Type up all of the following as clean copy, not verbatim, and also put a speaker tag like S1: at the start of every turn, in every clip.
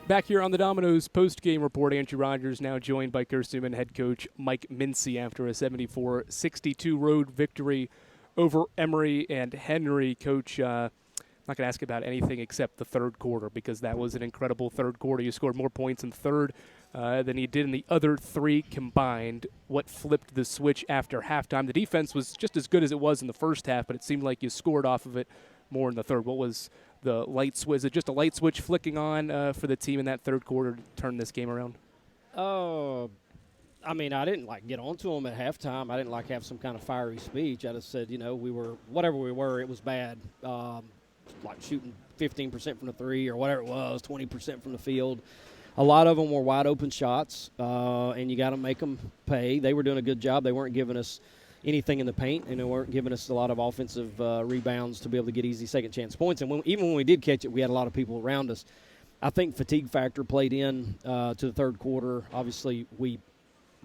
S1: Back here on the Domino's post-game report, Andrew Rogers now joined by Carson-Newman head coach Mike Mincey after a 74-62 road victory over Emory and Henry. Coach, I'm not going to ask about anything except the third quarter because that was an incredible third quarter. You scored more points in the third than you did in the other three combined. What flipped the switch after halftime? The defense was just as good as it was in the first half, but it seemed like you scored off of it more in the third. What was the light switch? Is it just a light switch flicking on for the team in that third quarter to turn this game around?
S2: I mean, I didn't get onto them at halftime. I didn't have some kind of fiery speech. I just said, we were whatever we were. It was bad. Shooting 15% from the three or whatever it was, 20% from the field. A lot of them were wide open shots, and you got to make them pay. They were doing a good job. They weren't giving us anything in the paint, and they weren't giving us a lot of offensive rebounds to be able to get easy second chance points. And even when we did catch it, we had a lot of people around us. I think fatigue factor played in to the third quarter. Obviously, we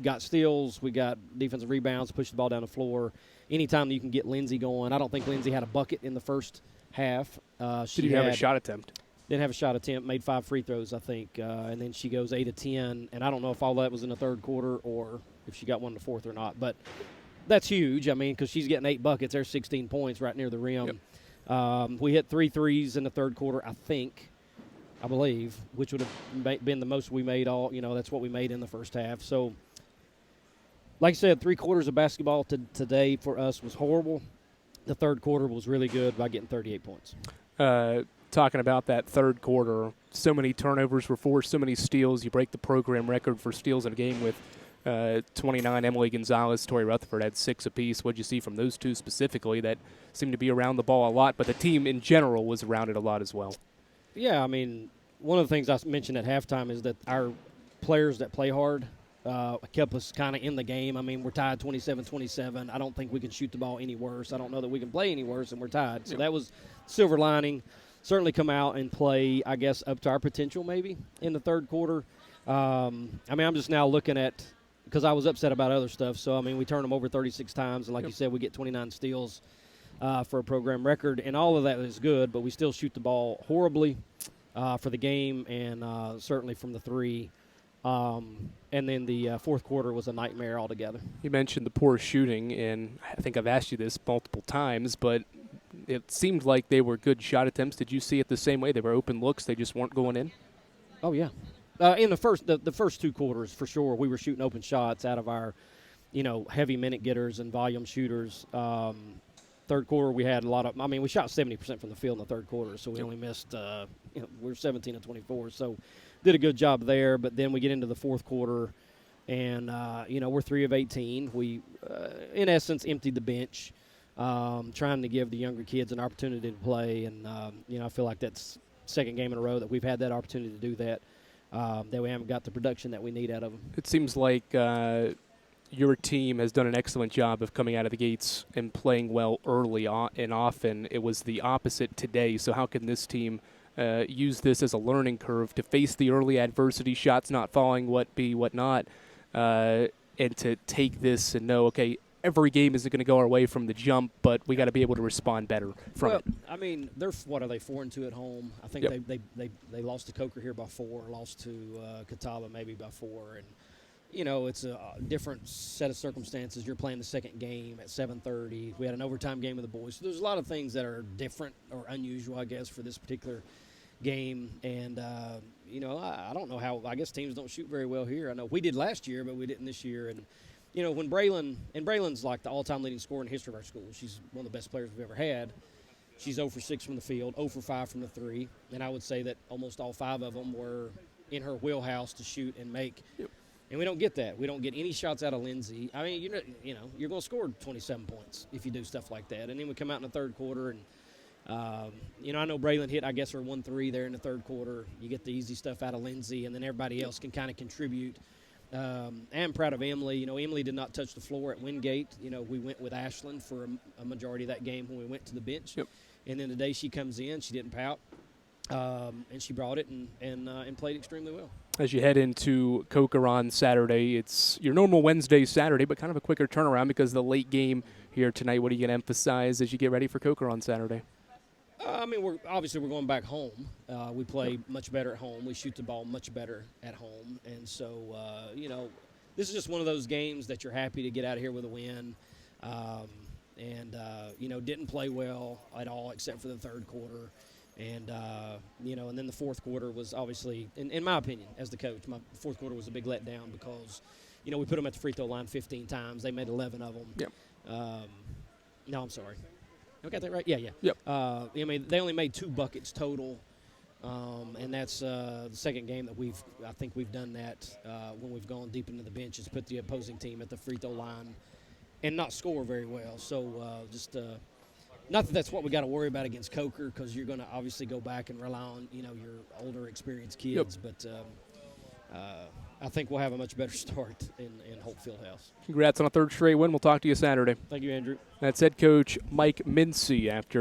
S2: got steals, we got defensive rebounds, pushed the ball down the floor. Anytime you can get Lindsay going, I don't think Lindsay had a bucket in the first half.
S1: She didn't have a shot attempt.
S2: Didn't have a shot attempt, made 5 free throws, I think, and then she goes 8 of 10. And I don't know if all that was in the third quarter or if she got one in the fourth or not, but that's huge. I mean, because she's getting 8 buckets. There's 16 points right near the rim. Yep. We hit 3 threes in the third quarter, I believe, which would have been the most we made all. That's what we made in the first half. So, like I said, 3 quarters of basketball today for us was horrible. The third quarter was really good by getting 38 points.
S1: Talking about that third quarter, so many turnovers were forced, so many steals. You break the program record for steals in a game with 29. Emily Gonzalez, Tori Rutherford had 6 apiece. What did you see from those two specifically that seemed to be around the ball a lot, but the team in general was around it a lot as well?
S2: Yeah, I mean, one of the things I mentioned at halftime is that our players that play hard kept us kind of in the game. I mean, we're tied 27-27. I don't think we can shoot the ball any worse. I don't know that we can play any worse, and we're tied. So that was silver lining. Certainly come out and play, I guess, up to our potential maybe in the third quarter. I'm just now looking at – because I was upset about other stuff. So, I mean, we turned them over 36 times, and like you said, we get 29 steals for a program record. And all of that is good, but we still shoot the ball horribly for the game and certainly from the three. And then the fourth quarter was a nightmare altogether.
S1: You mentioned the poor shooting, and I think I've asked you this multiple times, but it seemed like they were good shot attempts. Did you see it the same way? They were open looks. They just weren't going in?
S2: Oh, yeah. In the first 2 quarters, for sure, we were shooting open shots out of our, heavy minute getters and volume shooters. Third quarter, we had a lot of – we shot 70% from the field in the third quarter, so we only missed we were 17 of 24. So did a good job there. But then we get into the fourth quarter, and, we're 3 of 18. We, in essence, emptied the bench, trying to give the younger kids an opportunity to play. And, I feel like that's second game in a row that we've had that opportunity to do that. That we haven't got the production that we need out of them.
S1: It seems like your team has done an excellent job of coming out of the gates and playing well early on, and often it was the opposite today. So how can this team use this as a learning curve to face the early adversity, shots not falling, what not, and to take this and know, okay, every game isn't going to go our way from the jump, but we got to be able to respond better from it.
S2: I mean, they're 4-2 at home. I think they lost to Coker here by 4, lost to Catawba maybe by 4, and it's a different set of circumstances. You're playing the second game at 7:30. We had an overtime game with the boys, so there's a lot of things that are different or unusual, I guess, for this particular game. And I don't know how. I guess teams don't shoot very well here. I know we did last year, but we didn't this year. And when Braylon's like the all-time leading scorer in the history of our school. She's one of the best players we've ever had. She's 0 for 6 from the field, 0 for 5 from the three. And I would say that almost all 5 of them were in her wheelhouse to shoot and make. Yep. And we don't get that. We don't get any shots out of Lindsay. I mean, you're going to score 27 points if you do stuff like that. And then we come out in the third quarter and, I know Braylon hit, I guess, her 1-3 there in the third quarter. You get the easy stuff out of Lindsay, and then everybody else can kind of contribute. I'm proud of Emily. Emily did not touch the floor at Wingate. We went with Ashland for a majority of that game when we went to the bench. Yep. And then the day she comes in, she didn't pout, and she brought it and played extremely well.
S1: As you head into Coker on Saturday, it's your normal Wednesday, Saturday, but kind of a quicker turnaround because of the late game here tonight. What are you going to emphasize as you get ready for Coker on Saturday?
S2: I mean, we're going back home. We play much better at home. We shoot the ball much better at home, and so this is just one of those games that you're happy to get out of here with a win. Didn't play well at all except for the third quarter, and and then the fourth quarter was obviously, in my opinion, as the coach, my fourth quarter was a big letdown because we put them at the free throw line 15 times. They made 11 of them.
S1: Yep.
S2: No, I'm sorry. I got that right? Yeah.
S1: Yep.
S2: They only made 2 buckets total, and that's the second game that I think we've done that when we've gone deep into the bench, is put the opposing team at the free throw line and not score very well. So not that that's what we got to worry about against Coker, because you're going to obviously go back and rely on your older, experienced kids, but I think we'll have a much better start in Holt Fieldhouse.
S1: Congrats on a third straight win. We'll talk to you Saturday.
S2: Thank you, Andrew.
S1: That's head coach Mike Mincey after